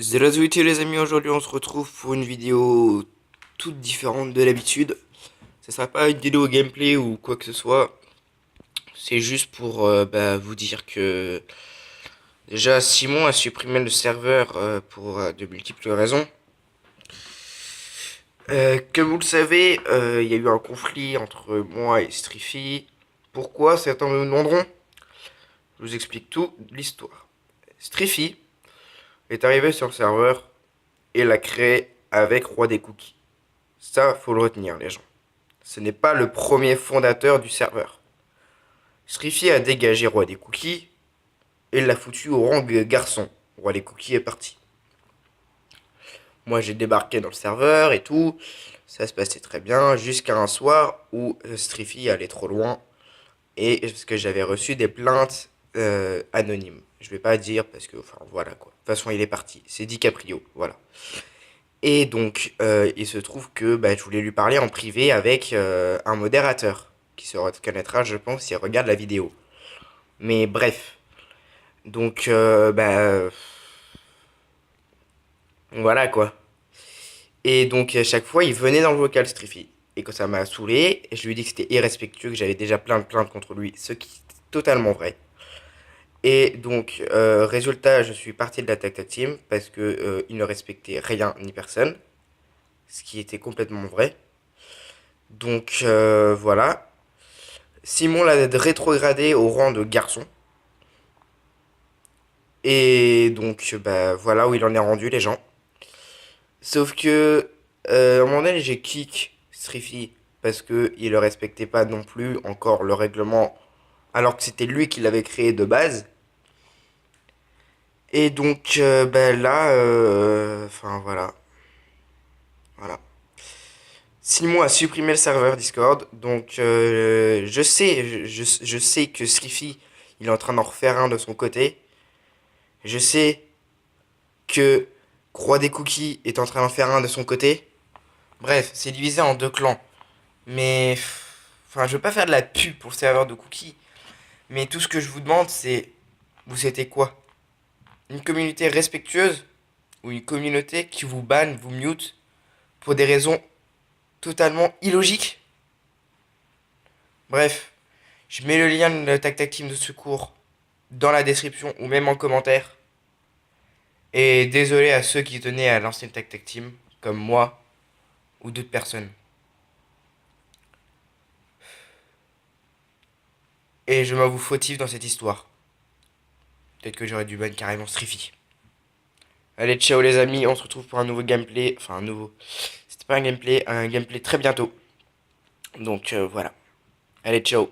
Zerazouiti les amis, aujourd'hui on se retrouve pour une vidéo toute différente de l'habitude. Ce sera pas une vidéo gameplay ou quoi que ce soit. C'est juste pour vous dire que déjà Simon a supprimé le serveur pour de multiples raisons. Comme vous le savez, il y a eu un conflit entre moi et Striffy. Pourquoi? Certains me demanderont. Je vous explique tout l'histoire. Striffy est arrivé sur le serveur et l'a créé avec Roi des Cookies. Ça, faut le retenir, les gens. Ce n'est pas le premier fondateur du serveur. Striffy a dégagé Roi des Cookies et l'a foutu au rang de garçon. Roi des Cookies est parti. Moi, j'ai débarqué dans le serveur et tout. Ça se passait très bien jusqu'à un soir où Striffy allait trop loin et parce que j'avais reçu des plaintes anonymes. Je vais pas dire parce que, enfin, voilà quoi. De toute façon, il est parti. C'est DiCaprio, voilà. Et donc, il se trouve que je voulais lui parler en privé avec un modérateur qui se reconnaîtra, je pense, s'il regarde la vidéo. Mais bref. Donc, voilà quoi. Et donc, à chaque fois, il venait dans le vocal Striffy. Et quand ça m'a saoulé, je lui ai dit que c'était irrespectueux, que j'avais déjà plein de plaintes contre lui, ce qui est totalement vrai. Et donc, résultat, je suis parti de la Tag Team parce que il ne respectait rien ni personne, ce qui était complètement vrai. Donc voilà. Simon l'a rétrogradé au rang de garçon. Et donc voilà où il en est rendu les gens. Sauf que à un moment donné j'ai kick Striffy parce que il ne respectait pas non plus encore le règlement alors que c'était lui qui l'avait créé de base. Et donc là, enfin voilà. Voilà. Simon a supprimé le serveur Discord, donc je sais que Striffy, il est en train d'en refaire un de son côté. Je sais que Roi des Cookies est en train d'en faire un de son côté. Bref, c'est divisé en deux clans. Mais, enfin, je veux pas faire de la pub pour le serveur de Cookies, mais tout ce que je vous demande, c'est, vous c'était quoi? Une communauté respectueuse ou une communauté qui vous banne, vous mute pour des raisons totalement illogiques? Bref, je mets le lien de la Tac Team de secours dans la description ou même en commentaire. Et désolé à ceux qui tenaient à l'ancienne Tac Team, comme moi ou d'autres personnes. Et je m'avoue fautif dans cette histoire. Peut-être que j'aurais dû ban carrément Striffy. Allez, ciao les amis, on se retrouve pour un nouveau gameplay. Enfin, un nouveau. C'était pas un gameplay très bientôt. Donc voilà. Allez, ciao.